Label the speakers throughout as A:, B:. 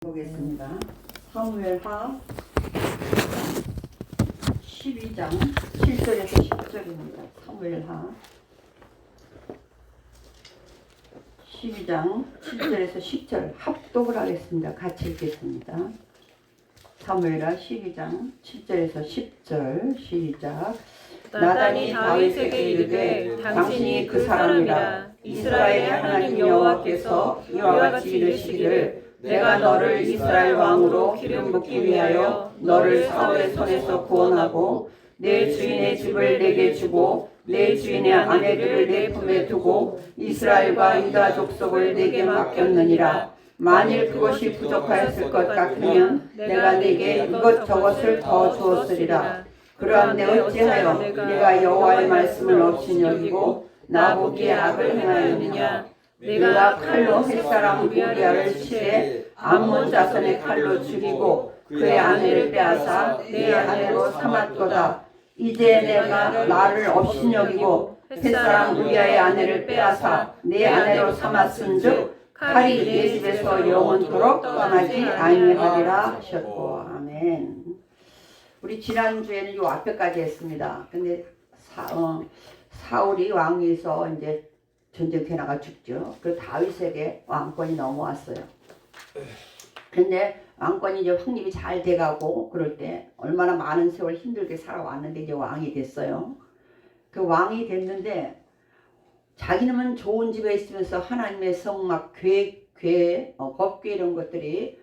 A: 보겠습니다. 사무엘하 12장 7절에서 10절입니다. 사무엘하 12장 7절에서 10절 합독을 하겠습니다. 같이 읽겠습니다. 사무엘하 12장 7절에서 10절 시작.
B: 나단이 다윗에게 이르되 당신이 그 사람이라. 이스라엘의 하나님 여호와께서 이와 같이 이르시기를 내가 너를 이스라엘 왕으로 기름 붓기 위하여 너를 사울의 손에서 구원하고 내 주인의 집을 내게 주고 내 주인의 아내들을 내 품에 두고 이스라엘과 유다 족속을 내게 맡겼느니라. 만일 그것이 부족하였을 것 같으면 내가 내게 이것저것을 더 주었으리라. 그러한데 어찌하여 내가 여호와의 말씀을 없이 여기고 나보기에 악을 행하였느냐. 내가 칼로 햇사람 우리아를 치되 암몬 자손의 칼로 죽이고 그의 아내를 빼앗아 내 아내로 삼았도다. 이제 내가 나를 업신여기고 햇사람 우리아의 아내를 빼앗아 내 아내로 삼았은즉 칼이 내 집에서 영원토록 떠나지 아니하리라 하셨고. 아멘. 우리 지난주에는 요 앞에까지 했습니다. 근데 사울이 왕위에서 이제 전쟁터에 나가 죽죠. 그 다윗에게 왕권이 넘어왔어요. 근데 왕권이 이제 확립이 잘 돼가고 그럴 때 얼마나 많은 세월 힘들게 살아왔는데 이제 왕이 됐어요. 그 왕이 됐는데 자기는 좋은 집에 있으면서 하나님의 성막, 법궤 이런 것들이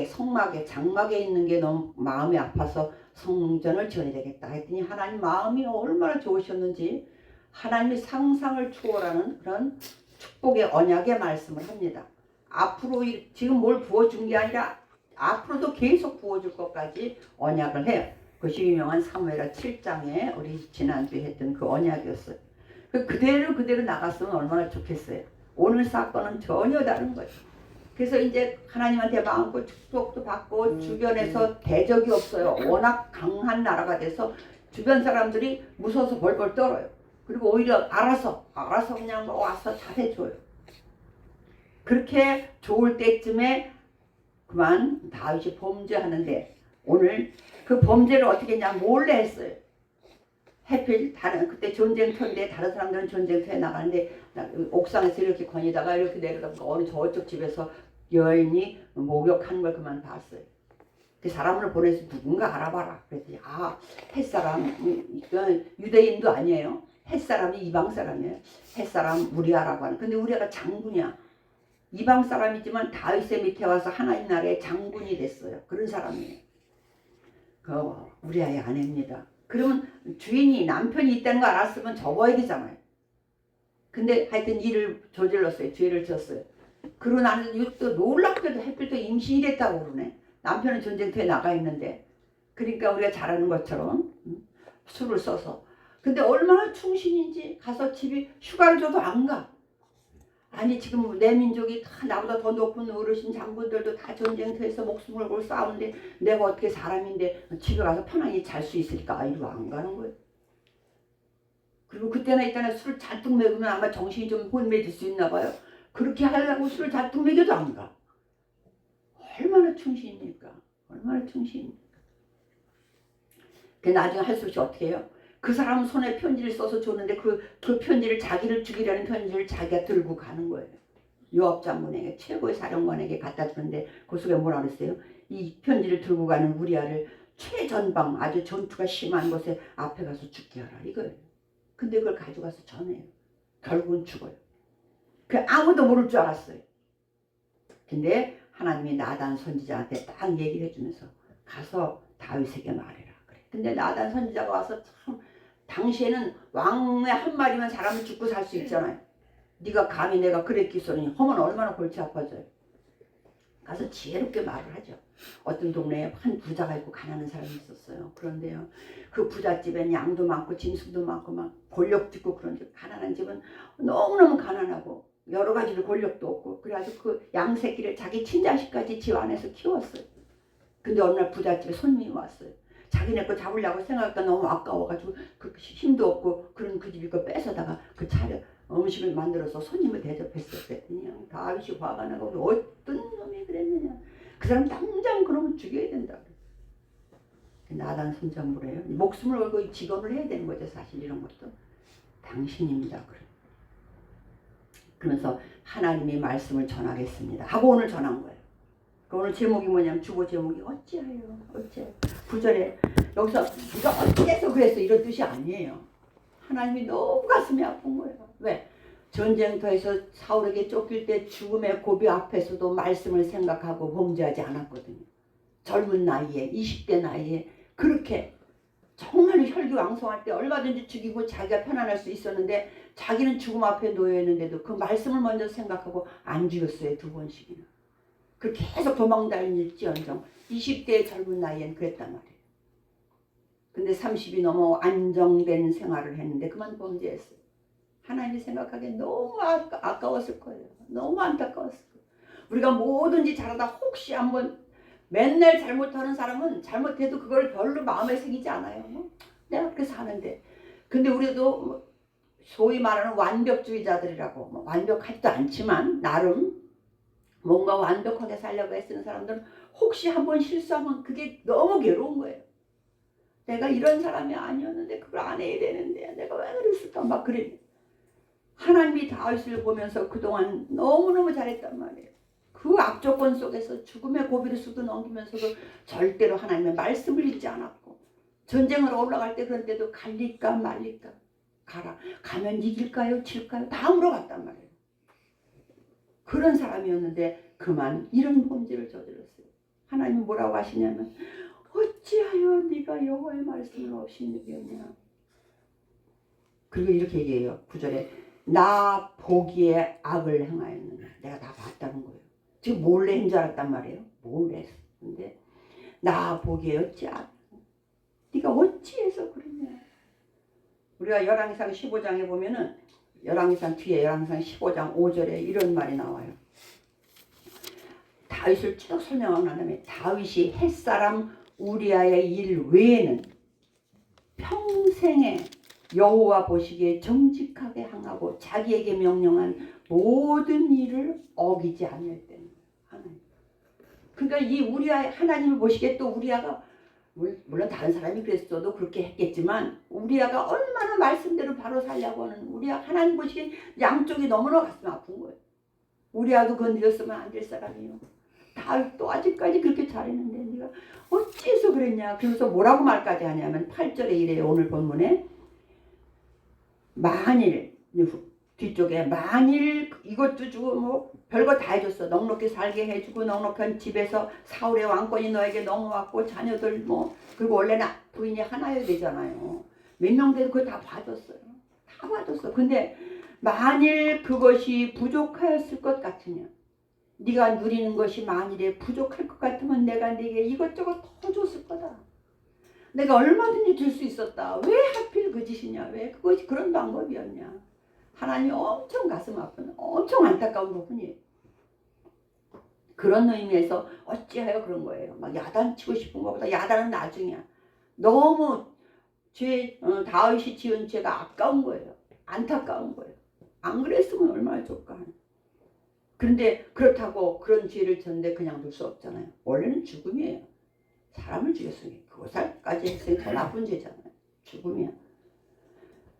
B: 성막에, 장막에 있는 게 너무 마음이 아파서 성전을 지어야 되겠다 했더니 하나님 마음이 얼마나 좋으셨는지 하나님의 상상을 초월하는 그런 축복의 언약의 말씀을 합니다. 앞으로 지금 뭘 부어준 게 아니라 앞으로도 계속 부어줄 것까지 언약을 해요. 그것이 유명한 사무엘하 7장에 우리 지난주에 했던 그 언약이었어요. 그대로 나갔으면 얼마나 좋겠어요. 오늘 사건은 전혀 다른 거죠. 그래서 이제 하나님한테 마음껏 축복도 받고 주변에서 대적이 없어요. 워낙 강한 나라가 돼서 주변 사람들이 무서워서 벌벌 떨어요. 그리고 오히려 알아서 그냥 와서 잘해줘요. 그렇게 좋을 때쯤에 그만 다윗이 범죄하는데 오늘 그 범죄를 어떻게 했냐 몰래 했어요. 해필 그때 전쟁터인데 다른 사람들은 전쟁터에 나가는데 옥상에서 이렇게 거니다가 이렇게 내려다가 어느 저쪽 집에서 여인이 목욕하는 걸 그만 봤어요. 그 사람을 보내서 누군가 알아봐라. 그랬더니 햇사람 유대인도 아니에요. 햇사람이 이방 사람이에요. 햇사람 우리아라고 하는. 근데 우리아가 장군이야. 이방 사람이지만 다윗의 밑에 와서 하나님 나라의 장군이 됐어요. 그런 사람이에요. 그 우리아의 아내입니다. 그러면 주인이 남편이 있다는 거 알았으면 접어야 되잖아요. 근데 하여튼 일을 저질렀어요. 죄를 졌어요. 그러고 나는 또 놀랍게도 해필도 임신이 됐다고 그러네. 남편은 전쟁터에 나가 있는데. 그러니까 우리가 잘 아는 것처럼 술을 써서. 근데 얼마나 충신인지 가서 집이 휴가를 줘도 안 가. 아니 지금 내 민족이 다 나보다 더 높은 어르신 장군들도 다 전쟁터에서 목숨을 걸고 싸우는데 내가 어떻게 사람인데 집에 가서 편안히 잘 수 있을까? 이러고 안 가는 거예요. 그리고 그때나 이때나 술을 잔뜩 먹으면 아마 정신이 좀 혼미해질 수 있나 봐요. 그렇게 하려고 술을 잔뜩 먹여도 안 가. 얼마나 충신입니까? 얼마나 충신입니까? 그 나중에 할 수 없이 어떻게 해요? 그 사람 손에 편지를 써서 줬는데 그 편지를 자기를 죽이려는 편지를 자기가 들고 가는 거예요. 요압 장군에게 최고의 사령관에게 갖다 주는데 그 속에 뭐라 그랬어요? 이 편지를 들고 가는 우리아를 최전방 아주 전투가 심한 곳에 앞에 가서 죽게 하라 이거예요. 근데 그걸 가져가서 전해요. 결국은 죽어요. 그 아무도 모를 줄 알았어요. 근데 하나님이 나단 선지자한테 딱 얘기를 해주면서 가서 다윗에게 말해라 그래. 근데 나단 선지자가 와서 참 당시에는 왕의 한마디면 사람을 죽고 살 수 있잖아요. 네가 감히 내가 그랬기소니 하면 얼마나 골치 아파져요. 가서 지혜롭게 말을 하죠. 어떤 동네에 한 부자가 있고 가난한 사람이 있었어요. 그런데요 그 부잣집엔 양도 많고 짐승도 많고 막 권력도 있고 그런 집, 가난한 집은 너무너무 가난하고 여러 가지로 권력도 없고 그래가지고 그 양 새끼를 자기 친자식까지 집 안에서 키웠어요. 근데 어느 날 부잣집에 손님이 왔어요. 자기네 거 잡으려고 생각하니까 너무 아까워가지고 그 힘도 없고 그런 그 집이 거 뺏어다가 그 음식을 만들어서 손님을 대접했어요. 그랬더니 다윗이 화가 나고 어떤 놈이 그랬느냐. 그 사람 당장 그러면 죽여야 된다. 나단 손장부래요. 목숨을 걸고 직언을 해야 되는 거죠. 사실 이런 것도. 당신입니다. 그래. 그러면서 하나님의 말씀을 전하겠습니다. 하고 오늘 전한 거예요. 오늘 제목이 뭐냐면 주보 제목이 어찌하여 9절에 여기서 네가 어찌해서 그랬어 이런 뜻이 아니에요. 하나님이 너무 가슴이 아픈 거예요. 왜? 전쟁터에서 사울에게 쫓길 때 죽음의 고비 앞에서도 말씀을 생각하고 범죄하지 않았거든요. 젊은 나이에 20대 나이에 그렇게 정말 혈기왕성할 때 얼마든지 죽이고 자기가 편안할 수 있었는데 자기는 죽음 앞에 놓여 있는데도 그 말씀을 먼저 생각하고 안 죽였어요. 2번씩이나. 그 계속 도망다닐지언정 20대의 젊은 나이엔 그랬단 말이에요. 근데 30이 넘어 안정된 생활을 했는데 그만 범죄했어요. 하나님이 생각하기엔 너무 아까웠을 거예요. 너무 안타까웠을 거예요. 우리가 뭐든지 잘하다 혹시 한번 맨날 잘못하는 사람은 잘못해도 그걸 별로 마음에 새기지 않아요. 내가 그렇게 사는데. 근데 우리도 소위 말하는 완벽주의자들이라고 완벽하지도 않지만 나름 뭔가 완벽하게 살려고 애쓰는 사람들은 혹시 한번 실수하면 그게 너무 괴로운 거예요. 내가 이런 사람이 아니었는데 그걸 안 해야 되는데 내가 왜 그랬을까 막 그래. 하나님이 다윗을 보면서 그동안 너무너무 잘했단 말이에요. 그 악조건 속에서 죽음의 고비를 수도 넘기면서도 절대로 하나님의 말씀을 잊지 않았고 전쟁으로 올라갈 때 그런 때도 갈릴까 말릴까 가라. 가면 이길까요 질까요 다 물어봤단 말이에요. 그런 사람이었는데 그만 이런 범죄를 저질렀어요. 하나님이 뭐라고 하시냐면 어찌하여 네가 여호와의 말씀을 없이 여겼냐. 그리고 이렇게 얘기해요. 9절에 나 보기에 악을 행하였느냐. 내가 다 봤다는 거예요. 지금 몰래 한 줄 알았단 말이에요. 몰래 했어. 근데 나 보기에 네가 어찌해서 그러냐. 우리가 열왕기상 15장에 보면은 열왕기상 뒤에 열왕기상 15장 5절에 이런 말이 나와요. 다윗을 쭉 설명하고 난 다음에 다윗이 햇사람 우리아의 일 외에는 평생에 여호와 보시기에 정직하게 행하고 자기에게 명령한 모든 일을 어기지 아니했다는 거예요. 그러니까 이 우리아 하나님을 보시기에 또 우리아가 물론 다른 사람이 그랬어도 그렇게 했겠지만 우리아가 얼마나 말씀대로 바로 살려고 하는 우리아 하나님 보시기에 양쪽이 너무나 가슴 아픈 거예요. 우리아도 건드렸으면 안 될 사람이에요. 다윗도 아직까지 그렇게 잘했는데 네가 어찌해서 그랬냐. 그래서 뭐라고 말까지 하냐면 8절에 이래요. 오늘 본문에 만일 뒤쪽에 만일 이것도 주고 뭐 별거 다 해줬어. 넉넉히 살게 해주고 넉넉한 집에서 사울의 왕권이 너에게 넘어왔고 자녀들 뭐 그리고 원래는 부인이 하나여야 되잖아요. 몇 명 돼도 그거 다 봐줬어요. 다 봐줬어. 근데 만일 그것이 부족하였을 것 같으냐. 네가 누리는 것이 만일에 부족할 것 같으면 내가 네게 이것저것 더 줬을 거다. 내가 얼마든지 줄 수 있었다. 왜 하필 그 짓이냐. 왜 그것이 그런 방법이었냐. 하나님이 엄청 가슴 아픈 엄청 안타까운 부분이에요. 그런 의미에서 어찌하여 그런 거예요. 막 야단치고 싶은 것보다 야단은 나중이야. 너무 다윗이 지은 죄가 아까운 거예요. 안타까운 거예요. 안 그랬으면 얼마나 좋을까. 그런데 그렇다고 그런 죄를 졌는데 그냥 둘 수 없잖아요. 원래는 죽음이에요. 사람을 죽였으니 그것까지 했으니 더 나쁜 죄잖아요. 죽음이야.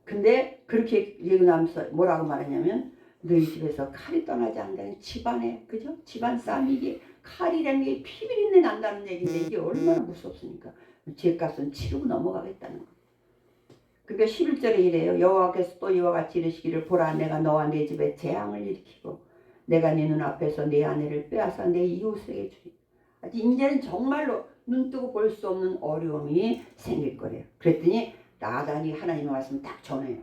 B: 근데 그렇게 얘기하면서 뭐라고 말하냐면 너희 집에서 칼이 떠나지 않는다는 집안에 그죠? 집안 싸움이 이게 칼이라는 게 피비린내 난다는 얘기인데 이게 얼마나 무섭습니까? 죄값은 치르고 넘어가겠다는 거. 그러니까 11절에 이래요. 여호와께서 또 이와 같이 이르시기를 보라 내가 너와 내 집에 재앙을 일으키고 내가 네 눈앞에서 내 아내를 빼앗아 내 이웃에게 주리. 이제는 정말로 눈뜨고 볼 수 없는 어려움이 생길 거래요. 그랬더니 나단이 하나님의 말씀을 딱 전해요.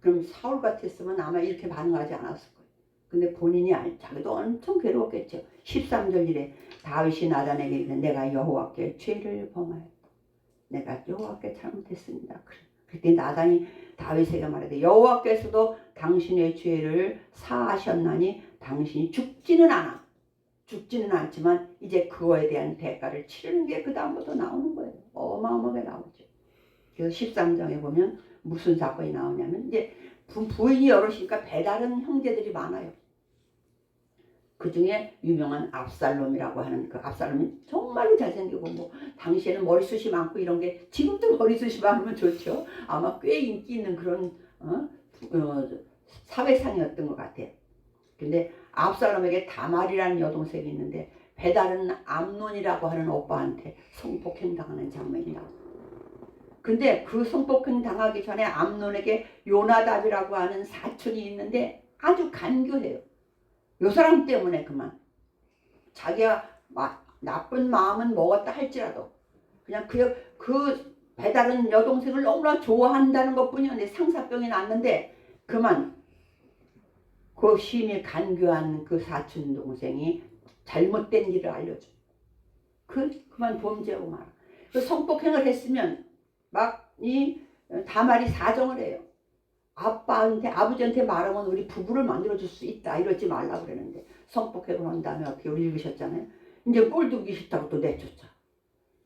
B: 그럼 사울 같았으면 아마 이렇게 반응하지 않았을 거예요. 근데 본인이 자기도 엄청 괴로웠겠죠. 13절 이래 다윗이 나단에게 이르되 내가 여호와께 죄를 범하였다. 내가 여호와께 잘못했습니다. 그랬더니 나단이 다윗에게 말하되 여호와께서도 당신의 죄를 사하셨나니 당신이 죽지는 않아. 죽지는 않지만 이제 그거에 대한 대가를 치르는 게 그 다음부터 나오는 거예요. 어마어마하게 나오죠. 그래서 13장에 보면 무슨 사건이 나오냐면 이제 부인이 여럿이니까 배다른 형제들이 많아요. 그 중에 유명한 압살롬이라고 하는 그 압살롬이 정말로 잘생기고 뭐 당시에는 머리숱이 많고 이런 게 지금도 머리숱이 많으면 좋죠. 아마 꽤 인기 있는 그런 사회상이었던 것 같아요. 근데 압살롬에게 다말이라는 여동생이 있는데 배다른 암논이라고 하는 오빠한테 성폭행 당하는 장면이 나와요. 근데 그 성폭행 당하기 전에 암논에게 요나답이라고 하는 사촌이 있는데 아주 간교해요. 요 사람 때문에 그만 자기가 나쁜 마음은 먹었다 할지라도 그냥 그 배다른 여동생을 너무나 좋아한다는 것뿐이었는데 상사병이 났는데 그만 그 심히 간교한 그 사촌 동생이 잘못된 일을 알려줘. 그만 범죄하고 말아. 그 성폭행을 했으면 막 이 다말이 사정을 해요. 아버지한테 말하면 우리 부부를 만들어줄 수 있다. 이러지 말라 그러는데 성폭행을 한 다음에 어떻게 우리 읽으셨잖아요. 이제 꼴두기 싫다고 또 내쫓아.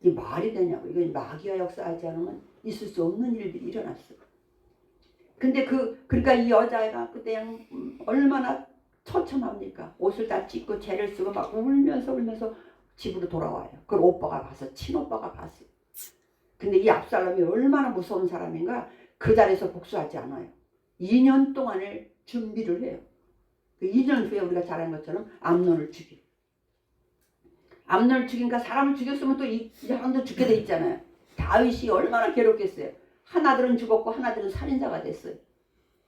B: 이게 말이 되냐고. 이건 마귀와 역사하지 않으면 있을 수 없는 일들이 일어났어. 근데 그러니까 이 여자애가 그때 그냥 얼마나 처참합니까? 옷을 다 찢고 죄를 쓰고 막 울면서 집으로 돌아와요. 그걸 오빠가 봐서 친오빠가 봤어요. 근데 이 압살롬이 얼마나 무서운 사람인가 그 자리에서 복수하지 않아요. 2년 동안을 준비를 해요. 그 2년 후에 우리가 잘한 것처럼 암논을 죽여. 암논을 죽이니까 사람을 죽였으면 또 이 사람도 죽게 돼 있잖아요. 다윗이 얼마나 괴롭겠어요. 하나들은 죽었고 하나들은 살인자가 됐어요.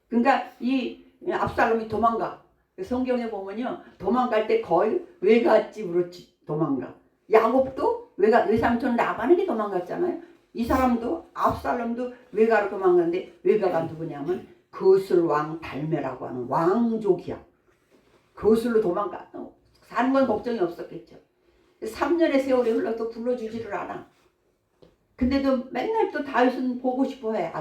B: 그러니까 이 압살롬이 도망가. 성경에 보면요. 도망갈 때 거의 외갓집으로 도망가. 야곱도 외삼촌 라반에게 도망갔잖아요. 이 사람도 압살롬도 외가로 도망갔는데 외가가 누구냐면 거슬 왕 달메라고 하는 왕족이야. 거슬로 도망가. 사는 건 걱정이 없었겠죠. 3년의 세월이 흘러도 불러주지를 않아. 근데도 맨날 또 다윗은 보고 싶어해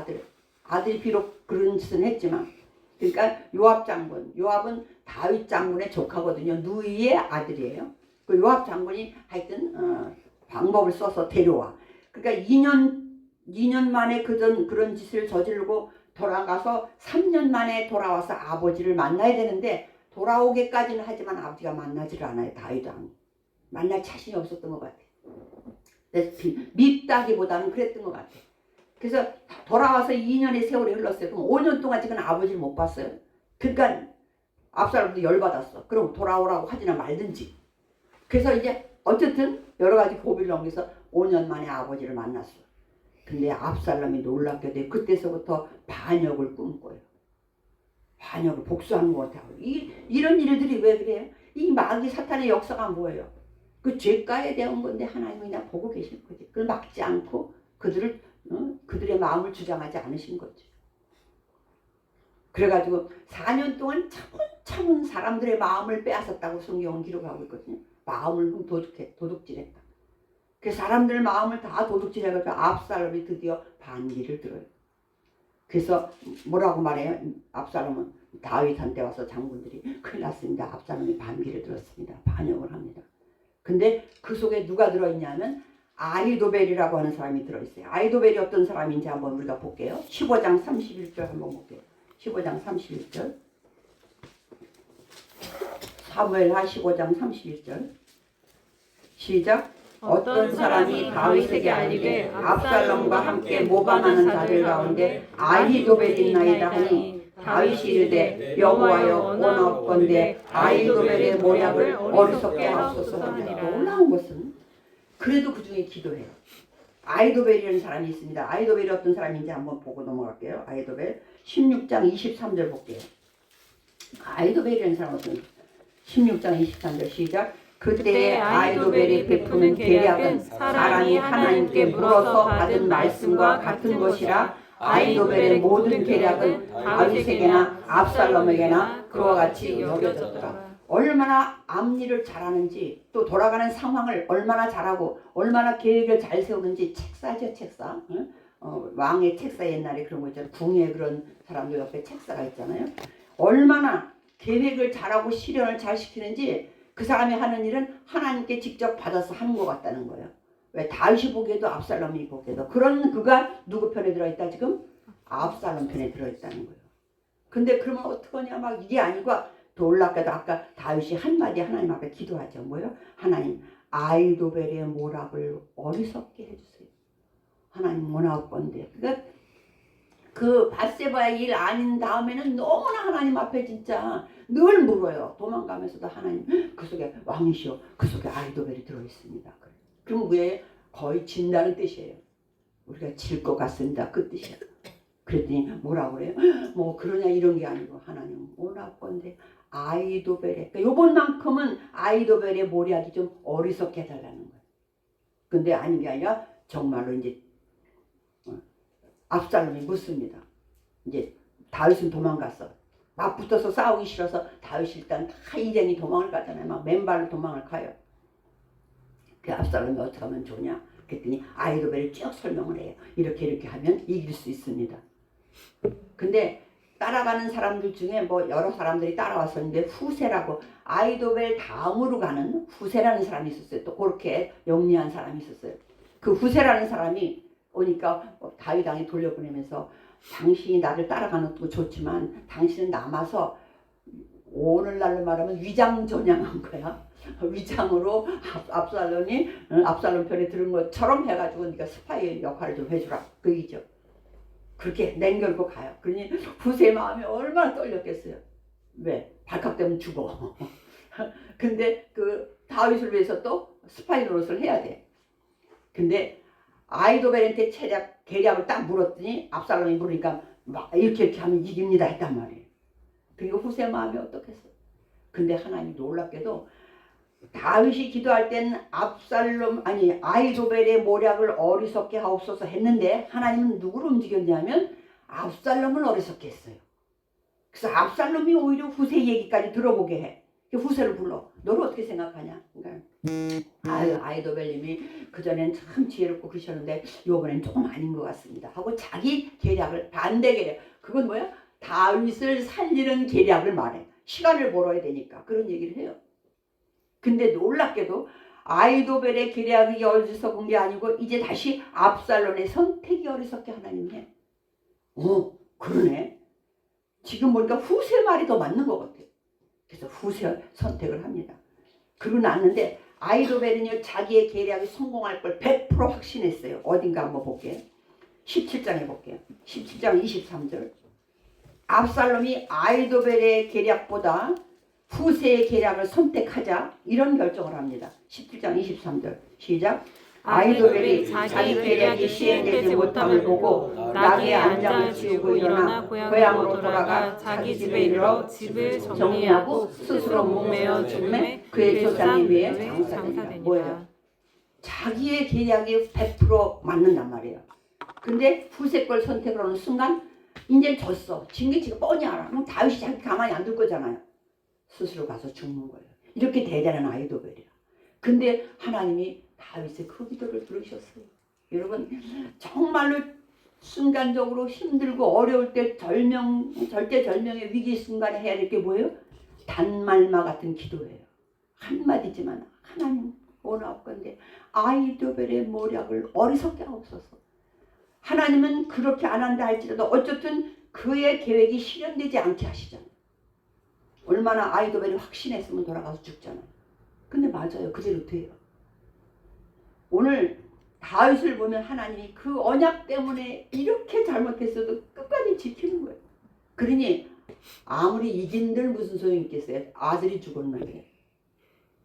B: 아들이 비록 그런 짓은 했지만. 그러니까 요압 장군. 요압은 다윗 장군의 조카거든요. 누이의 아들이에요. 그 요압 장군이 하여튼 방법을 써서 데려와. 그러니까 2년 만에 그런 짓을 저지르고 돌아가서 3년 만에 돌아와서 아버지를 만나야 되는데 돌아오기까지는 하지만 아버지가 만나지를 않아요. 다윗 왕이. 만날 자신이 없었던 것 같아요. 밉다기보다는 그랬던 것 같아요. 그래서 돌아와서 2년의 세월이 흘렀어요. 그럼 5년 동안 지금 아버지를 못 봤어요. 그러니까 압살롬도 열받았어. 그럼 돌아오라고 하지나 말든지. 그래서 이제 어쨌든 여러 가지 고비를 넘겨서 5년 만에 아버지를 만났어. 근데 압살롬이 놀랍게도 그때서부터 반역을 꿈꿔요. 반역을 복수하는 것 같아요. 이런 일들이 왜 그래요? 이 마귀 사탄의 역사가 뭐예요? 그 죄가에 대한 건데 하나님이 그냥 보고 계신 거지. 그걸 막지 않고 그들의 마음을 주장하지 않으신 거죠. 그래가지고 4년 동안 차분 사람들의 마음을 빼앗았다고 성경은 기록하고 있거든요. 마음을 도둑질했다. 그 사람들 마음을 다 도둑질해가지고 압살롬이 드디어 반기를 들어요. 그래서 뭐라고 말해요? 압살롬은 다윗한테 와서 장군들이 큰일 났습니다. 압살롬이 반기를 들었습니다. 반역을 합니다. 근데 그 속에 누가 들어있냐면 아히도벨이라고 하는 사람이 들어있어요. 아히도벨이 어떤 사람인지 한번 우리가 볼게요. 15장 31절 한번 볼게요. 15장 31절. 사무엘하 15장 31절. 시작. 어떤 사람이 다윗에게 알리되 압살롬과 함께 모반하는 자들 가운데 아히도벨이 있나이다 하니 다윗이 이르되 여호와여 원하옵건대 아히도벨의 모략을 어리석게 하옵소서 하니라. 놀라운 것은 그래도 그 중에 기도해요. 아히도벨이라는 사람이 있습니다. 아히도벨이 어떤 사람인지 한번 보고 넘어갈게요. 아히도벨 16장 23절 볼게요. 아히도벨이라는 사람은 어떤 16장 23절 시작. 그때 아히도벨이 베푸는 계략은 사람이 하나님께 물어서 받은 말씀과 같은 것이라. 아히도벨의 모든 계략은 다윗에게나 압살롬에게나 그와 같이 여겨졌더라. 얼마나 앞일을 잘하는지 또 돌아가는 상황을 얼마나 잘하고 얼마나 계획을 잘 세우는지 책사죠. 책사. 왕의 책사 옛날에 그런 거 있잖아요. 궁의 그런 사람들 옆에 책사가 있잖아요. 얼마나 계획을 잘하고 실현을 잘 시키는지 그 사람이 하는 일은 하나님께 직접 받아서 하는 것 같다는 거예요. 왜 다윗이 보기에도 압살롬이 보기에도 그런 그가 누구 편에 들어있다 지금? 압살롬 편에 들어있다는 거예요. 근데 그러면 어떡하냐 막 이게 아니고 놀랍게도 아까 다윗이 한마디 하나님 앞에 기도하죠. 뭐요? 하나님 아이도벨의 모락을 어리석게 해주세요. 하나님 원하건대. 그러니까 그 밧세바의 일 아닌 다음에는 너무나 하나님 앞에 진짜 늘 물어요. 도망가면서도 하나님 그 속에 왕이시오. 그 속에 아이도벨이 들어있습니다. 그럼 왜 거의 진다는 뜻이에요. 우리가 질 것 같습니다. 그 뜻이야. 그랬더니 뭐라고 그래요? 뭐 그러냐 이런 게 아니고 하나님 원하건대 아이도벨에 그러니까 요번만큼은 아이도벨의 모략이 좀 어리석게 해달라는 거예요. 근데 아닌 게 아니라 정말로 이제 압살롬이 묻습니다. 이제 다윗은 도망갔어. 막 붙어서 싸우기 싫어서 다윗이 일단 다 일행이 도망을 가잖아요. 막 맨발로 도망을 가요. 그 압살롬이 어떻게 하면 좋냐? 그랬더니 아이도벨을 쭉 설명을 해요. 이렇게 하면 이길 수 있습니다. 근데 따라가는 사람들 중에 뭐 여러 사람들이 따라왔었는데 후세라고 아이도벨 다음으로 가는 후세라는 사람이 있었어요. 또 그렇게 영리한 사람이 있었어요. 그 후세라는 사람이 오니까 다윗 왕이 돌려보내면서 당신이 나를 따라가는 것도 좋지만 당신은 남아서 오늘날로 말하면 위장전향한 거야. 위장으로 압살롬 편에 들은 것처럼 해가지고 네가 스파이 역할을 좀 해주라. 그 얘기죠. 그렇게 냉결고 가요. 그러니 후세의 마음이 얼마나 떨렸겠어요. 왜? 발칵 되면 죽어. 근데 그 다윗을 위해서 또 스파이 노릇을 해야 돼. 근데 아이도벨한테 계략을 딱 물었더니 압살롬이 물으니까 막 이렇게 하면 이깁니다 했단 말이에요. 그리고 후세의 마음이 어떻겠어? 근데 하나님이 놀랍게도 다윗이 기도할 땐 아이도벨의 모략을 어리석게 하옵소서 했는데 하나님은 누구를 움직였냐면 압살롬을 어리석게 했어요. 그래서 압살롬이 오히려 후세 얘기까지 들어보게 해. 후세를 불러. 너를 어떻게 생각하냐? 그러니까 아이도벨님이 그전엔 참 지혜롭고 그러셨는데 이번엔 조금 아닌 것 같습니다 하고 자기 계략을 반대 계략. 그건 뭐야? 다윗을 살리는 계략을 말해. 시간을 벌어야 되니까 그런 얘기를 해요. 근데 놀랍게도 아이도벨의 계략이 어리석은 게 아니고 이제 다시 압살롬의 선택이 어리석게 하나님이 해. 그러네. 지금 보니까 후세 말이 더 맞는 것 같아요. 그래서 후세 선택을 합니다. 그러고 났는데 아이도벨은요 자기의 계략이 성공할 걸 100% 확신했어요. 어딘가 한번 볼게요. 17장에 볼게요. 17장 23절. 압살롬이 아이도벨의 계략보다 후세의 계략을 선택하자 이런 결정을 합니다. 17장 23절 시작. 아이도벨이 자기 계략이 시행되지 못함을 보고 낙의 안장을 치우고 일어나 고향으로 돌아가 자기 집에 이르러 집을 정리하고 스스로 목매어 죽음에 그의 조상에 비해 장사되니라. 뭐예요? 자기의 계략이 100% 맞는단 말이에요. 근데 후세 걸 선택을 하는 순간 이제 졌어. 진격치가 뻔히 알아. 그럼 다윗이 자기 가만히 안 둘 거잖아요. 스스로 가서 죽는 거예요. 이렇게 대단한 아이도벨이야. 근데 하나님이 다윗의 그 기도를 들으셨어요. 여러분 정말로 순간적으로 힘들고 어려울 때 절대절명의 위기 순간에 해야 될 게 뭐예요? 단말마 같은 기도예요. 한마디지만 하나님 원하옵건대 아이도벨의 모략을 어리석게 하옵소서. 하나님은 그렇게 안 한다 할지라도 어쨌든 그의 계획이 실현되지 않게 하시잖아요. 얼마나 아이도벨이 확신했으면 돌아가서 죽잖아요. 근데 맞아요. 그대로 돼요. 오늘 다윗을 보면 하나님이 그 언약 때문에 이렇게 잘못했어도 끝까지 지키는 거예요. 그러니 아무리 이긴들 무슨 소용이 있겠어요. 아들이 죽었는데.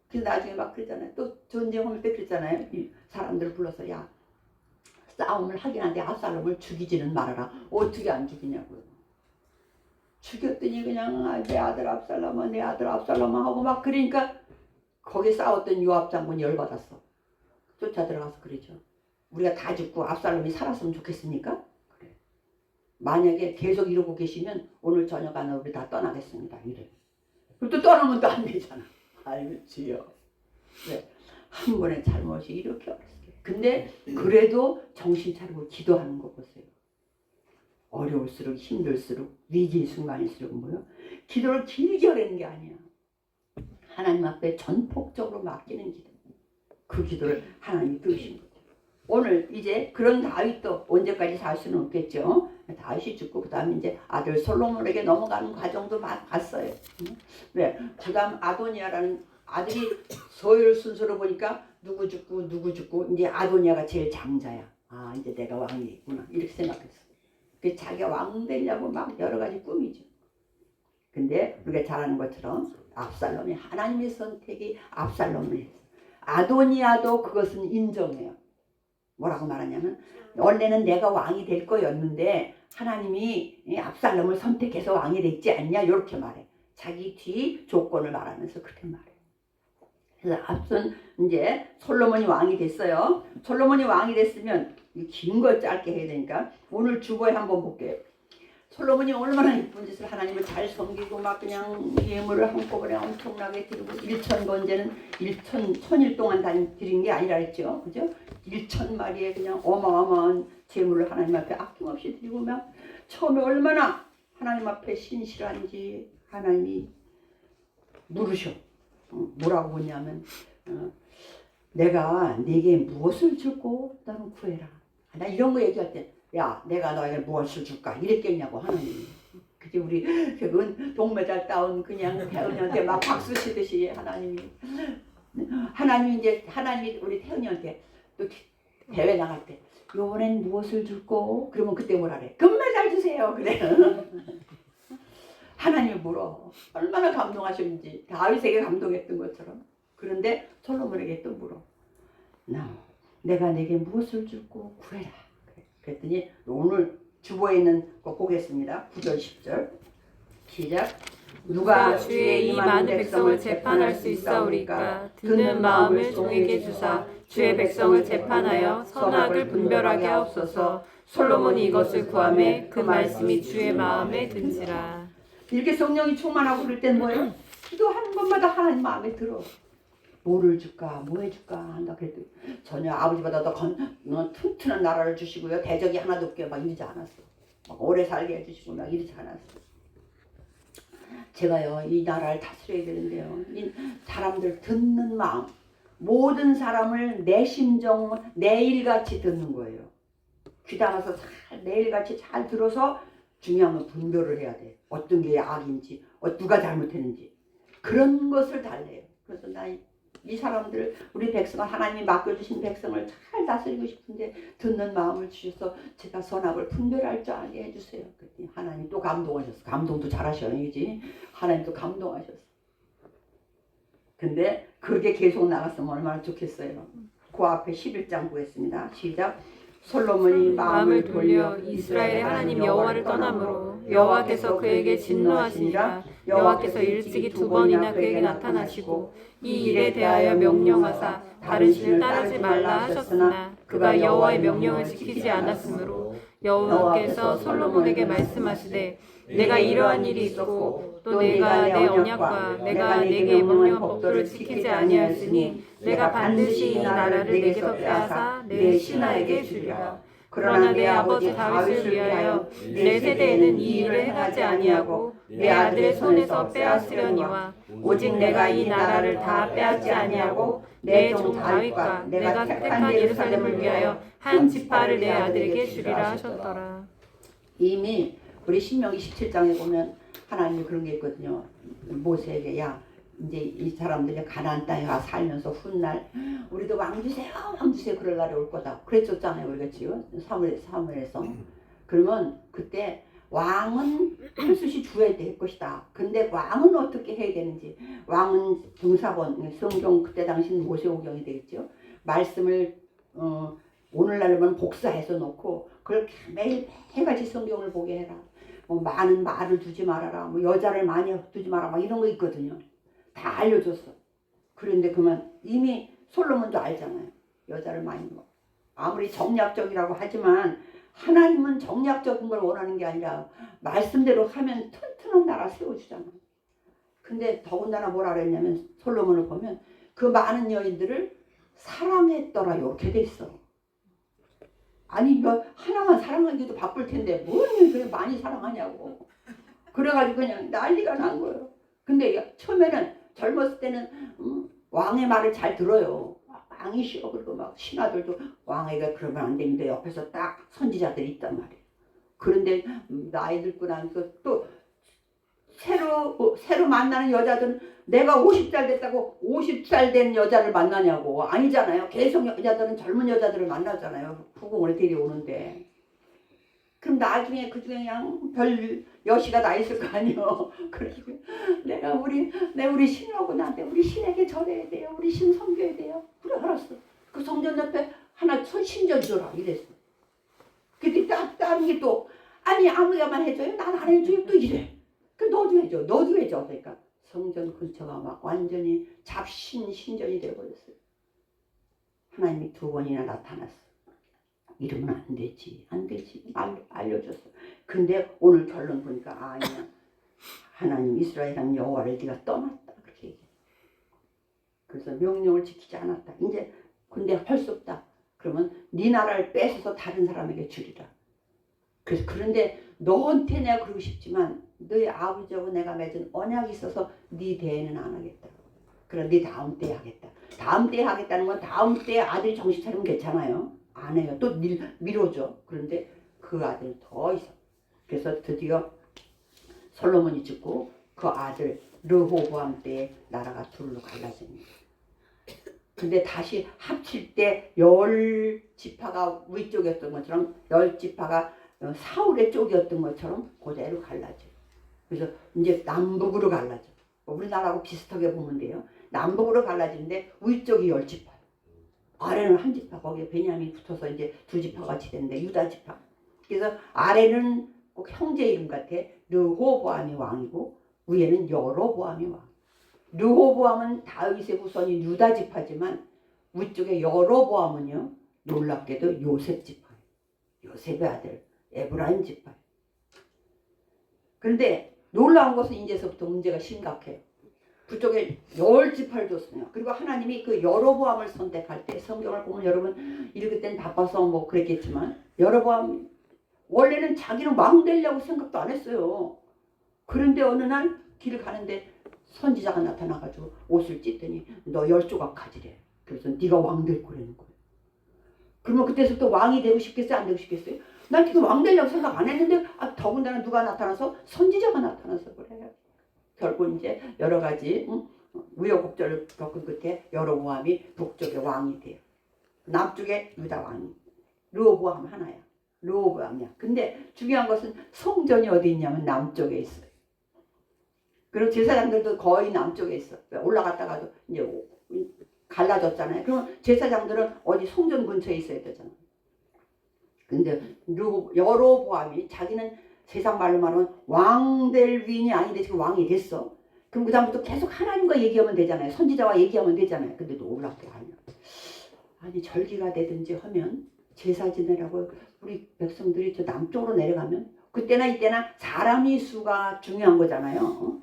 B: 그래서 나중에 막 그러잖아요. 또 전쟁할 때 그랬잖아요. 이 사람들 불러서 야 싸움을 하긴 한데 압살롬을 죽이지는 말아라. 어떻게 안 죽이냐고요. 죽였더니 그냥 내 아들 압살롬아 내 아들 압살롬아 하고 막 그러니까 거기 싸웠던 요압 장군 열받았어. 쫓아 들어가서 그러죠. 우리가 다 죽고 압살롬이 살았으면 좋겠습니까? 그래. 만약에 계속 이러고 계시면 오늘 저녁 안에 우리 다 떠나겠습니다. 이래. 그리고 또 떠나면 또 안 되잖아. 아이고 주여. 네. 한 번의 잘못이 이렇게 어렵게. 근데 그래도 정신 차리고 기도하는 거 보세요. 어려울수록 힘들수록 위기 순간일수록 뭐요? 기도를 길게 하려는 게 아니야. 하나님 앞에 전폭적으로 맡기는 기도. 그 기도를 하나님이 들으신 거죠. 오늘 이제 그런 다윗도 언제까지 살 수는 없겠죠. 다윗이 죽고 그 다음에 이제 아들 솔로몬에게 넘어가는 과정도 봤어요. 왜? 그 다음 아도니아라는 아들이 서열 순서로 보니까 누구 죽고 이제 아도니아가 제일 장자야. 아 이제 내가 왕이 있구나 이렇게 생각했어. 그 자기가 왕 되려고 막 여러 가지 꿈이죠. 근데 우리가 잘 아는 것처럼 압살롬이 하나님의 선택이 압살롬을 했어. 아도니아도 그것은 인정해요. 뭐라고 말하냐면 원래는 내가 왕이 될 거였는데 하나님이 압살롬을 선택해서 왕이 됐지 않냐 이렇게 말해. 자기 뒤 조건을 말하면서 그렇게 말해. 그래서 앞선 이제 솔로몬이 왕이 됐어요. 솔로몬이 왕이 됐으면 긴 거 짧게 해야 되니까 오늘 주보에 한번 볼게요. 솔로몬이 얼마나 이쁜 짓을 하나님을 잘 섬기고 막 그냥 예물을 한꺼번에 엄청나게 드리고 1000번제는 1000일 동안 드린 게 아니라 했죠. 그죠? 1000마리의 그냥 어마어마한 제물을 하나님 앞에 아낌없이 드리고 막 처음에 얼마나 하나님 앞에 신실한지 하나님이 물으셔. 뭐라고 보냐면 내가 네게 무엇을 주고 너는 구해라. 나 이런 거 얘기할 때 야 내가 너에게 무엇을 줄까 이랬겠냐고 하나님이. 그치 우리 그건 동메달 따온 그냥 태훈이한테 막 박수 치듯이 하나님이 우리 태훈이한테 또 대회 나갈 때 이번엔 무엇을 줄고 그러면 그때 뭐라 그래 금메달 주세요 그래. 하나님이 물어. 얼마나 감동하셨는지 다윗에게 감동했던 것처럼. 그런데 솔로몬에게 또 물어. 내가 내게 무엇을 줄고 구해라. 그랬더니 오늘 주보에 있는 거 보겠습니다. 9절 10절 시작.
C: 누가 주의 이 많은 백성을 재판할 수 있사오리까. 듣는 마음을 종에게 주사 주의 백성을 재판하여 선악을 분별하게 하옵소서. 솔로몬이 이것을 구하매 그 말씀이 주의 마음에 든지라.
B: 이렇게 성령이 충만하고 그럴 땐 뭐예요? 기도하는 것마다 하나님 마음에 들어. 뭐를 줄까 뭐 해줄까 한다 그랬더니 전혀 아버지보다 더 튼튼한 나라를 주시고요. 대적이 하나도 없게 막 이러지 않았어. 막 오래 살게 해주시고 막 이러지 않았어. 제가요 이 나라를 다스려야 되는데요. 이 사람들 듣는 마음 모든 사람을 내 심정 내 일같이 듣는 거예요. 귀 닫아서 내 일같이 잘 들어서 중요한 건 분별을 해야 돼. 어떤 게 악인지 누가 잘못했는지 그런 것을 달래요. 그래서 나 이 사람들 우리 백성을 하나님이 맡겨주신 백성을 잘 다스리고 싶은데 듣는 마음을 주셔서 제가 선악을 분별할 줄 알게 해주세요. 그랬더니 하나님 또 감동하셨어. 감동도 잘하셔 이지. 하나님 또 감동하셨어. 근데 그렇게 계속 나갔으면 얼마나 좋겠어요. 그 앞에 11장 구했습니다. 시작. 솔로몬이 마음을 돌려
C: 이스라엘의 하나님 여호와를 떠나므로 여호와께서 그에게 진노하시니라. 여호와께서 일찍이 2번이나 그에게 나타나시고 이 일에 대하여 명령하사 다른 신을 따르지 말라 하셨으나 그가 여호와의 명령을 지키지 않았으므로 여호와께서 솔로몬에게 말씀하시되 내가 이러한 일이 있었고 또 내가 내 언약과 내가 내게 명령한 법도를 지키지 아니하였으니 내가 반드시 이 나라를 내게서 빼앗아 내 신하에게 주리라. 그러나 내 아버지 다윗을 위하여 내 세대에는 이 일을 행하지 아니하고 내 아들의 손에서 빼앗으려니와 오직 내가 이 나라를 다 빼앗지 아니하고 내 종 다윗과 내가 택한 예루살렘을 위하여 한 지파를 내 아들에게 주리라 하셨더라.
B: 이미 우리 신명기 17장에 보면 하나님이 그런 게 있거든요. 모세에게 야 이제 이 사람들이 가나안 땅에 가 살면서 훗날 우리도 왕 주세요 그럴 날이 올 거다 그랬었잖아요. 우리가 지금 사무엘에서 그러면 그때 왕은 한수시 주어야 될 것이다. 근데 왕은 어떻게 해야 되는지 왕은 등사본 성경 그때 당시는 모세오경이 되겠죠. 말씀을 오늘날로는 복사해서 놓고 그걸 매일같이 성경을 보게 해라. 뭐 많은 말을 두지 말아라. 뭐 여자를 많이 두지 마라. 막 이런 거 있거든요. 다 알려줬어. 그런데 그만 이미 솔로몬도 알잖아요. 여자를 많이 아무리 정략적이라고 하지만 하나님은 정략적인 걸 원하는 게 아니라 말씀대로 하면 튼튼한 나라 세워주잖아. 근데 더군다나 뭐라 그랬냐면 솔로몬을 보면 그 많은 여인들을 사랑했더라 이렇게 돼 있어. 아니 하나만 사랑하기도 바쁠 텐데 뭘 그래 많이 사랑하냐고. 그래가지고 그냥 난리가 난 거예요. 근데 처음에는 젊었을 때는 왕의 말을 잘 들어요. 왕이 싫어. 그리고 막 신하들도 왕에게 그러면 안 되는데 옆에서 딱 선지자들이 있단 말이에요. 그런데 나이 들고 나니까 또 새로 만나는 여자들은 내가 50살 됐다고 50살 된 여자를 만나냐고. 아니잖아요. 계속 여자들은 젊은 여자들을 만나잖아요. 부궁을 데려오는데. 그럼 나중에 그중에 그냥 별 여시가 다 있을 거 아니에요. 그래서 내가 우리 신하고 나한테 우리 신에게 절해야 돼요. 우리 신 섬겨야 돼요. 그래 알았어. 그 성전 옆에 하나 신전 줘라 이랬어. 근데 다른 게 또 아니 아무야만 해줘요. 난 안 해줘요. 또 이래. 그 너도 해줘. 너도 해줘. 그러니까 성전 근처가 막 완전히 신전이 되어버렸어요. 하나님이 2번이나 나타났어. 이러면 안 되지. 알려줬어. 근데 오늘 결론 보니까 아니야. 하나님 이스라엘 하나님 여호와를 네가 떠났다. 그렇게 얘기해. 그래서 명령을 지키지 않았다. 이제 근데 할 수 없다. 그러면 네 나라를 뺏어서 다른 사람에게 주리라. 그래서 그런데 너한테 내가 그러고 싶지만 너희 아버지하고 내가 맺은 언약이 있어서 네 대에는 안 하겠다. 그럼 네 다음 때에 하겠다. 다음 때에 하겠다는 건 다음 때에 아들이 정신 차리면 괜찮아요. 안 해요. 또 미뤄줘. 그런데 그 아들 더 있어. 그래서 드디어 솔로몬이 죽고 그 아들 르호보암 때에 나라가 둘로 갈라집니다. 근데 다시 합칠 때 10지파가 위쪽이었던 것처럼 10지파가 사울의 쪽이었던 것처럼 그대로 갈라져요. 그래서 이제 남북으로 갈라져. 우리나라하고 비슷하게 보면 돼요. 남북으로 갈라지는데 위쪽이 10지파. 아래는 한 지파. 거기에 베냐민이 붙어서 이제 2지파 같이 되는데 유다 지파. 그래서 아래는 꼭 형제 이름 같아. 르호보암이 왕이고 위에는 여로보암이 왕. 르호보암은 다윗의 후손인 유다 지파지만 위쪽에 여로보암은요 놀랍게도 요셉 지파예요. 요셉의 아들 에브라임 지파. 그런데 놀라운 것은 이제서부터 문제가 심각해요. 그쪽에 10지파를 줬어요. 그리고 하나님이 그 여로보암을 선택할 때 성경을 보면 여러분 읽을 땐 바빠서 뭐 그랬겠지만 여로보암 원래는 자기는 왕 되려고 생각도 안 했어요. 그런데 어느 날 길을 가는데 선지자가 나타나가지고 옷을 찢더니 너 10조각 가지래. 그래서 네가 왕 될 거라는 거예요. 그러면 그때서부터 왕이 되고 싶겠어요? 안 되고 싶겠어요? 난 지금 왕 되려고 생각 안 했는데 더군다나 누가 나타나서 선지자가 나타나서 그래요. 결국 이제 여러 가지 우여곡절을 겪은 끝에 여로보암이 북쪽의 왕이 돼요. 남쪽에 유다 왕이. 르호보암 하나야. 르호보암이야. 근데 중요한 것은 성전이 어디 있냐면 남쪽에 있어요. 그리고 제사장들도 거의 남쪽에 있어. 올라갔다가도 이제 갈라졌잖아요. 그럼 제사장들은 어디 성전 근처에 있어야 되잖아. 근데 여로보암이 자기는 세상 말로 말하면 왕 될 위인이 아닌데 지금 왕이 됐어. 그럼 그 다음부터 계속 하나님과 얘기하면 되잖아요. 선지자와 얘기하면 되잖아요. 근데 놀랍게 아니야. 아니 절기가 되든지 하면 제사 지내라고 우리 백성들이 저 남쪽으로 내려가면 그때나 이때나 사람이 수가 중요한 거잖아요.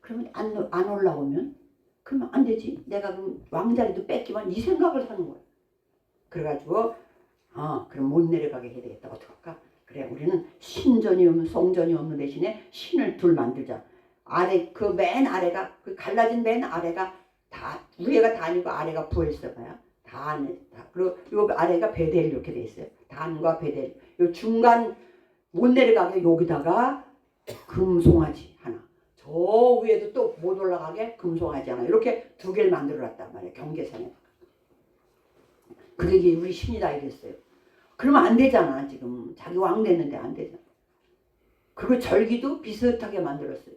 B: 그러면 안 올라오면 그러면 안 되지. 내가 그럼 왕자리도 뺏기면 이 생각을 하는 거야. 그래가지고 그럼 못 내려가게 해야 되겠다. 어떡할까? 그래 우리는 신전이 없는 성전이 없는 대신에 신을 둘 만들자. 아래 그 맨 아래가 그 갈라진 맨 아래가 다 위에가 단이고 아래가 부엘세바야. 단 그리고 요 아래가 베델 이렇게 돼 있어요. 단과 베델. 요 중간 못 내려가게 여기다가 금송아지 하나. 저 위에도 또 못 올라가게 금송아지 하나. 이렇게 2개를 만들어 놨단 말이에요. 경계선에. 그게 우리 신이다 이랬어요. 그러면 안 되잖아. 지금 자기 왕 됐는데 안 되잖아. 그리고 절기도 비슷하게 만들었어요.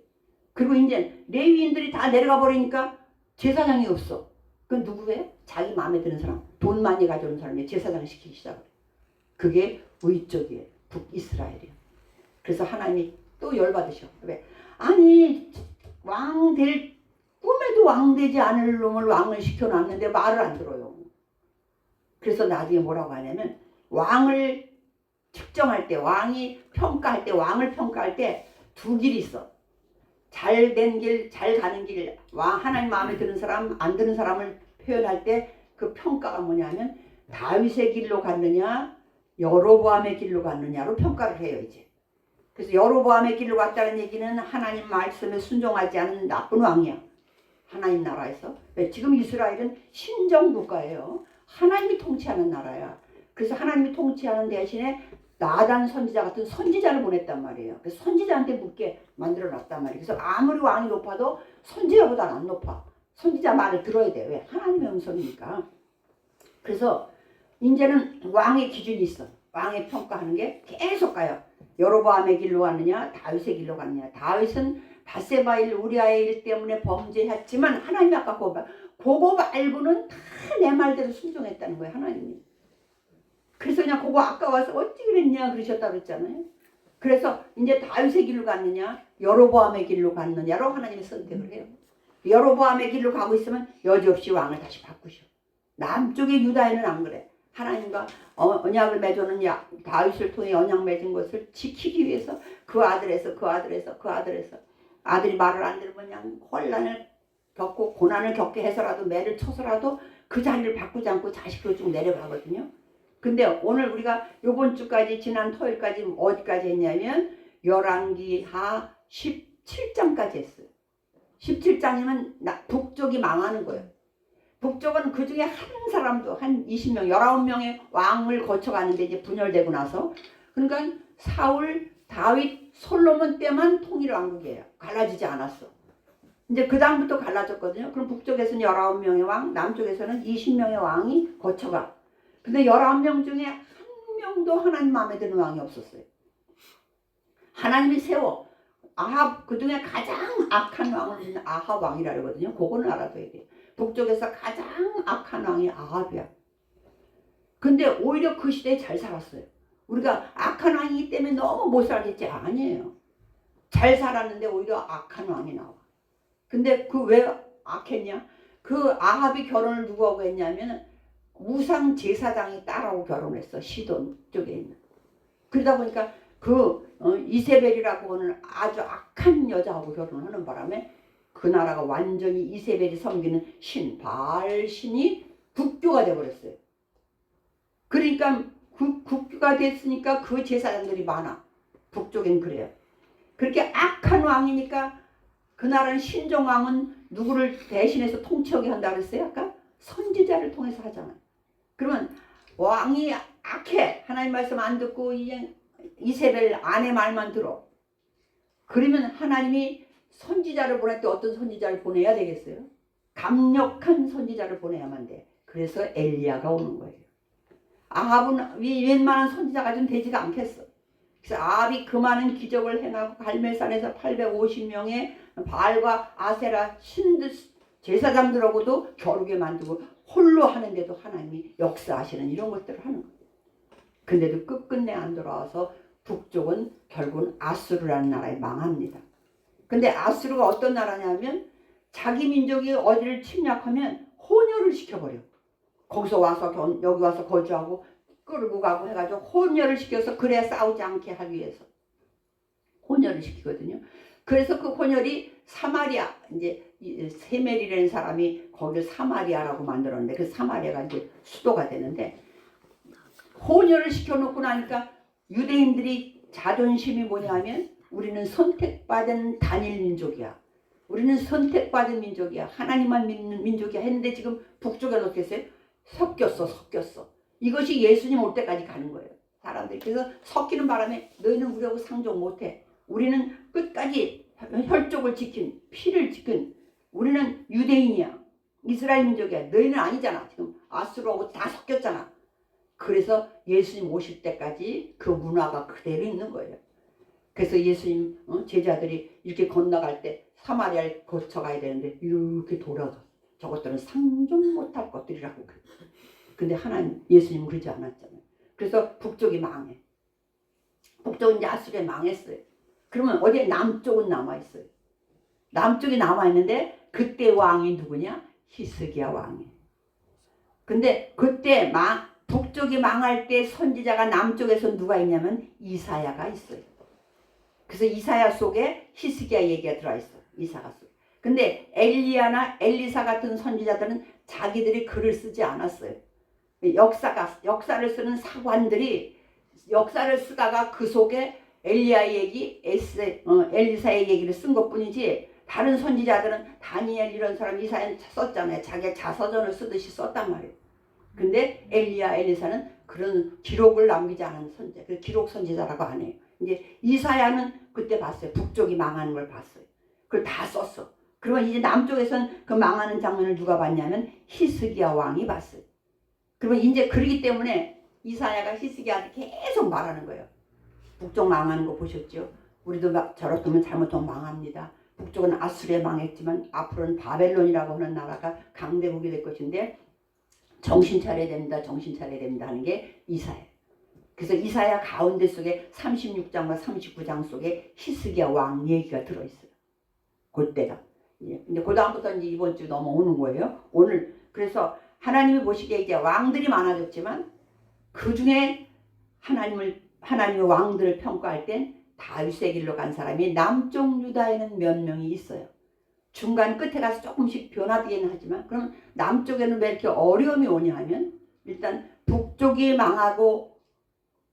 B: 그리고 이제 레위인들이 다 내려가 버리니까 제사장이 없어. 그건 누구예요? 자기 마음에 드는 사람, 돈 많이 가져오는 사람이 제사장 시키기 시작을. 그게 위쪽이에요. 북이스라엘이에요. 그래서 하나님이 또 열받으셔. 왜? 아니 왕 될 꿈에도 왕 되지 않을 놈을 왕을 시켜놨는데 말을 안 들어요. 그래서 나중에 뭐라고 하냐면 왕을 측정할 때 왕이 평가할 때 왕을 평가할 때 2길이 있어. 잘 된 길, 잘 가는 길, 하나님 마음에 드는 사람, 안 드는 사람을 표현할 때 그 평가가 뭐냐면 다윗의 길로 갔느냐 여로보암의 길로 갔느냐로 평가를 해요. 이제. 그래서 여로보암의 길로 갔다는 얘기는 하나님 말씀에 순종하지 않은 나쁜 왕이야. 하나님 나라에서. 지금 이스라엘은 신정국가예요. 하나님이 통치하는 나라야. 그래서 하나님이 통치하는 대신에 나단 선지자 같은 선지자를 보냈단 말이에요. 그래서 선지자한테 묻게 만들어 놨단 말이에요. 그래서 아무리 왕이 높아도 선지자보다는 안 높아. 선지자 말을 들어야 돼. 왜? 하나님의 음성이니까. 그래서 이제는 왕의 기준이 있어. 왕의 평가하는 게 계속 가요. 여로보암의 길로 가느냐 다윗의 길로 가느냐. 다윗은 바세바 일 우리아의 일 때문에 범죄했지만 하나님이 아까 그거 말고는 다 내 말대로 순종했다는 거예요. 하나님이. 그래서 그냥 그거 아까워서 어찌 그랬냐 그러셨다 그랬잖아요. 그래서 이제 다윗의 길로 갔느냐 여로보암의 길로 갔느냐로 하나님이 선택을 해요. 여로보암의 길로 가고 있으면 여지없이 왕을 다시 바꾸셔. 남쪽의 유다에는 안 그래. 하나님과 언약을 맺어놓은 다윗을 통해 언약 맺은 것을 지키기 위해서 그 아들에서 아들이 말을 안 들으면 그냥 혼란을 겪고 고난을 겪게 해서라도 매를 쳐서라도 그 자리를 바꾸지 않고 자식으로 쭉 내려가거든요. 근데 오늘 우리가 요번 주까지 지난 토요일까지 어디까지 했냐면 열왕기하 17장까지 했어요. 17장이면 북쪽이 망하는 거예요. 북쪽은 그 중에 한 사람도 한 20명, 19명의 왕을 거쳐가는데 이제 분열되고 나서 그러니까 사울, 다윗, 솔로몬 때만 통일왕국이에요. 갈라지지 않았어. 이제 그 다음부터 갈라졌거든요. 그럼 북쪽에서는 19명의 왕, 남쪽에서는 20명의 왕이 거쳐가. 근데 19명 중에 한 명도 하나님 마음에 드는 왕이 없었어요. 하나님이 세워. 아합, 그 중에 가장 악한 왕은 아합 왕이라 그러거든요. 그거는 알아둬야 돼요. 북쪽에서 가장 악한 왕이 아합이야. 근데 오히려 그 시대에 잘 살았어요. 우리가 악한 왕이기 때문에 너무 못 살겠지? 아니에요. 잘 살았는데 오히려 악한 왕이 나와. 근데 그 왜 악했냐? 그 아합이 결혼을 누구하고 했냐면 우상 제사장의 딸하고 결혼했어. 시돈 쪽에 있는. 그러다 보니까 이세벨이라고 하는 아주 악한 여자하고 결혼하는 바람에 그 나라가 완전히 이세벨이 섬기는 신, 바알신이 국교가 돼버렸어요. 그러니까 국교가 됐으니까 그 제사장들이 많아. 북쪽엔 그래요. 그렇게 악한 왕이니까 그 나라는 신종왕은 누구를 대신해서 통치하게 한다 그랬어요? 아까? 선지자를 통해서 하잖아요. 그러면 왕이 악해. 하나님 말씀 안 듣고 이세벨 아내 말만 들어. 그러면 하나님이 선지자를 보낼 때 어떤 선지자를 보내야 되겠어요? 강력한 선지자를 보내야만 돼. 그래서 엘리야가 오는 거예요. 아합은 웬만한 선지자가 좀 되지가 않겠어. 그래서 아합이 그 많은 기적을 행하고 갈멜산에서 850명의 바알과 아세라 신들 제사장들하고도 겨루게 만들고 홀로 하는데도 하나님이 역사하시는 이런 것들을 하는 거예요. 근데도 끝끝내 안 돌아와서 북쪽은 결국은 아수르라는 나라에 망합니다. 근데 아수르가 어떤 나라냐면 자기 민족이 어디를 침략하면 혼혈을 시켜버려. 거기서 와서 여기 와서 거주하고 끌고 가고 해가지고 혼혈을 시켜서 그래 싸우지 않게 하기 위해서 혼혈을 시키거든요. 그래서 그 혼혈이 사마리아, 이제 세멜이라는 사람이 거기를 사마리아라고 만들었는데 그 사마리아가 이제 수도가 되는데 혼혈을 시켜놓고 나니까 유대인들이 자존심이 뭐냐면 우리는 선택받은 단일 민족이야. 우리는 선택받은 민족이야. 하나님만 믿는 민족이야 했는데 지금 북쪽에 어떻게 했어요? 섞였어. 이것이 예수님 올 때까지 가는 거예요. 사람들이. 그래서 섞이는 바람에 너희는 우리하고 상종 못해. 우리는 끝까지 혈족을 지킨, 피를 지킨 우리는 유대인이야. 이스라엘 민족이야. 너희는 아니잖아. 지금 아수르하고 다 섞였잖아. 그래서 예수님 오실 때까지 그 문화가 그대로 있는 거예요. 그래서 예수님 제자들이 이렇게 건너갈 때 사마리아를 거쳐가야 되는데 이렇게 돌아가. 저것들은 상종 못할 것들이라고 그래. 근데 하나님 예수님 그러지 않았잖아요. 그래서 북쪽이 망해. 북쪽은 이제 아수르에 망했어요. 그러면 어디에 남쪽은 남아있어요. 남쪽이 남아있는데 그때 왕이 누구냐? 히스기야 왕이. 근데 그때 북쪽이 망할 때 선지자가 남쪽에서 누가 있냐면 이사야가 있어요. 그래서 이사야 속에 히스기야 얘기가 들어있어. 이사야 속에. 근데 엘리야나 엘리사 같은 선지자들은 자기들이 글을 쓰지 않았어요. 역사를 쓰는 사관들이 역사를 쓰다가 그 속에 엘리야의 얘기, 엘리사의 얘기를 쓴 것뿐이지 다른 선지자들은 다니엘 이런 사람 이사야 썼잖아요. 자기가 자서전을 쓰듯이 썼단 말이에요. 근데 엘리야 엘리사는 그런 기록을 남기지 않은 선지, 그 기록 선지자라고 안 해요. 이제 이사야는 그때 봤어요. 북쪽이 망하는 걸 봤어요. 그걸 다 썼어. 그러면 이제 남쪽에서는 그 망하는 장면을 누가 봤냐면 히스기야 왕이 봤어요. 그러면 이제 그러기 때문에 이사야가 히스기야한테 계속 말하는 거예요. 북쪽 망하는 거 보셨죠? 우리도 저렇게 잘못하면 망합니다. 북쪽은 아수르에 망했지만 앞으로는 바벨론이라고 하는 나라가 강대국이 될 것인데 정신 차려야 됩니다. 정신 차려야 됩니다 하는 게 이사야. 그래서 이사야 가운데 속에 36장과 39장 속에 히스기야 왕 얘기가 들어있어요. 그때가. 근데 그 다음부터 이제 이번 주 넘어오는 거예요. 오늘 그래서 하나님이 보시기에 이제 왕들이 많아졌지만 그 중에 하나님의 왕들을 평가할 땐 다윗의 길로 간 사람이 남쪽 유다에는 몇 명이 있어요. 중간 끝에 가서 조금씩 변화되긴 하지만 그럼 남쪽에는 왜 이렇게 어려움이 오냐 하면 일단 북쪽이 망하고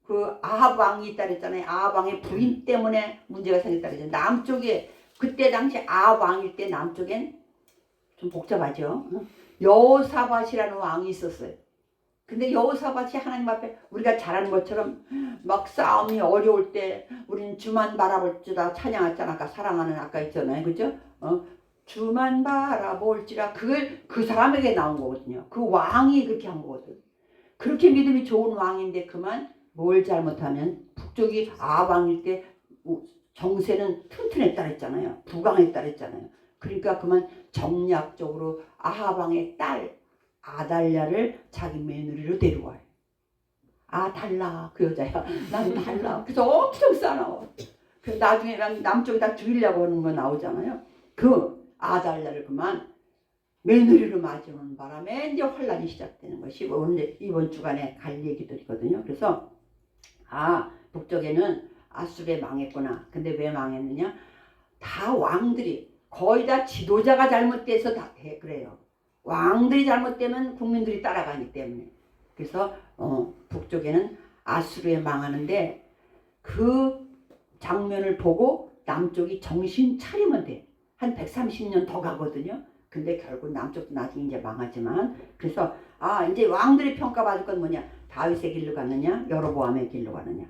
B: 그 아합 왕이 있다 그랬잖아요. 아합 왕의 부인 때문에 문제가 생겼다 그랬잖아요. 남쪽에 그때 당시 아합 왕일 때 남쪽엔 좀 복잡하죠. 여호사밧이라는 왕이 있었어요. 근데 여호사밧이 하나님 앞에 우리가 잘 아는 것처럼 막 싸움이 어려울 때 우리는 주만 바라볼지라 찬양했잖아. 아까 사랑하는 아까 있잖아요. 그죠? 주만 바라볼지라 그걸 그 사람에게 나온 거거든요. 그 왕이 그렇게 한 거거든. 그렇게 믿음이 좋은 왕인데 그만 뭘 잘못하면 북쪽이 아왕일 때 정세는 튼튼했다 그랬잖아요. 부강했다 그랬잖아요. 그러니까 그만 정략적으로 아하방의 딸 아달랴를 자기 며느리로 데려와요. 아달라 그 여자야. 난 달라. 그래서 엄청 싸나워. 그 나중에 남쪽에다 죽이려고 하는 거 나오잖아요. 그 아달랴를 그만 며느리로 맞이하는 바람에 이제 환란이 시작되는 것이 오늘 이번 주간에 갈 얘기들이거든요. 그래서 북쪽에는 아수르에 망했구나. 근데 왜 망했느냐? 다 왕들이 거의 다 지도자가 잘못돼서 다 그래요. 왕들이 잘못되면 국민들이 따라가기 때문에. 그래서 북쪽에는 아수르에 망하는데 그 장면을 보고 남쪽이 정신 차리면 돼. 한 130년 더 가거든요. 근데 결국 남쪽도 나중에 이제 망하지만 그래서 이제 왕들이 평가받을 건 뭐냐? 다윗의 길로 갔느냐? 여로보암의 길로 가느냐?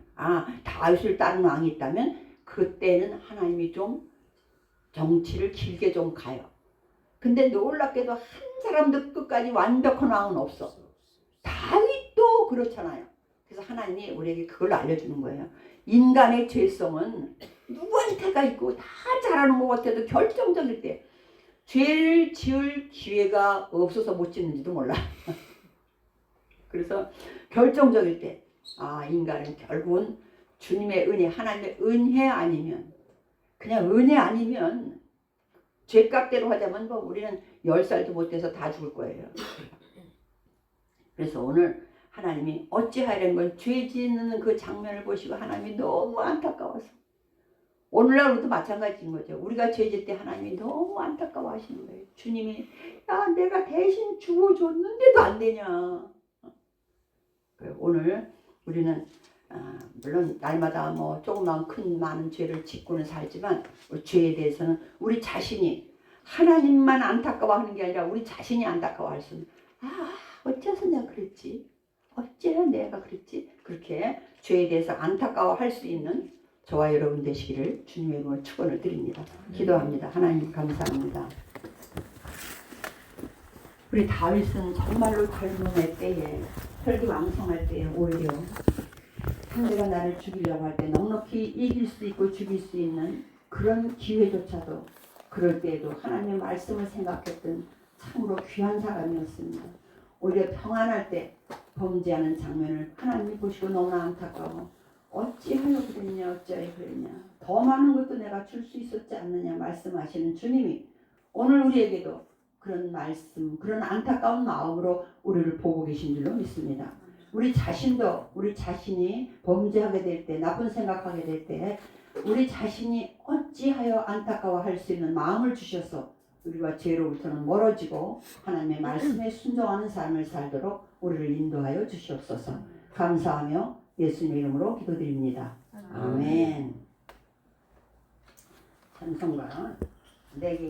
B: 다윗을 따른 왕이 있다면 그때는 하나님이 좀 정치를 길게 좀 가요. 근데 놀랍게도 한 사람도 끝까지 완벽한 왕은 없어. 다윗도 그렇잖아요. 그래서 하나님이 우리에게 그걸 알려주는 거예요. 인간의 죄성은 누구한테가 있고 다 잘하는 것 같아도 결정적일 때 죄를 지을 기회가 없어서 못 짓는지도 몰라. 그래서 결정적일 때 인간은 결국은 주님의 은혜, 하나님의 은혜 아니면 그냥 은혜 아니면 죄값대로 하자면 우리는 10살도 못 돼서 다 죽을 거예요. 그래서 오늘 하나님이 어찌하려는 건 죄 짓는 그 장면을 보시고 하나님이 너무 안타까워서 오늘날 우리도 마찬가지인 거죠. 우리가 죄 짓 때 하나님이 너무 안타까워 하시는 거예요. 주님이 내가 대신 죽어줬는데도 안 되냐. 오늘 우리는 물론 날마다 조그만 큰 많은 죄를 짓고는 살지만 죄에 대해서는 우리 자신이 하나님만 안타까워하는 게 아니라 우리 자신이 안타까워할 수 있는 어째서 내가 그랬지? 어째서 내가 그랬지? 그렇게 죄에 대해서 안타까워할 수 있는 저와 여러분 되시기를 주님의 이름으로 축원을 드립니다. 기도합니다. 하나님 감사합니다. 우리 다윗은 정말로 젊음의 때에 혈기왕성할 때에 오히려 상대가 나를 죽이려고 할 때 넉넉히 이길 수 있고 죽일 수 있는 그런 기회조차도 그럴 때에도 하나님의 말씀을 생각했던 참으로 귀한 사람이었습니다. 오히려 평안할 때 범죄하는 장면을 하나님이 보시고 너무나 안타까워 어찌하여 그랬냐 어찌하여 그랬냐 더 많은 것도 내가 줄 수 있었지 않느냐 말씀하시는 주님이 오늘 우리에게도 그런 말씀 그런 안타까운 마음으로 우리를 보고 계신 줄로 믿습니다. 우리 자신도 우리 자신이 범죄하게 될 때 나쁜 생각하게 될 때 우리 자신이 어찌하여 안타까워할 수 있는 마음을 주셔서 우리가 죄로부터는 멀어지고 하나님의 말씀에 순종하는 삶을 살도록 우리를 인도하여 주시옵소서. 감사하며 예수님의 이름으로 기도드립니다. 아멘. 찬송가 4개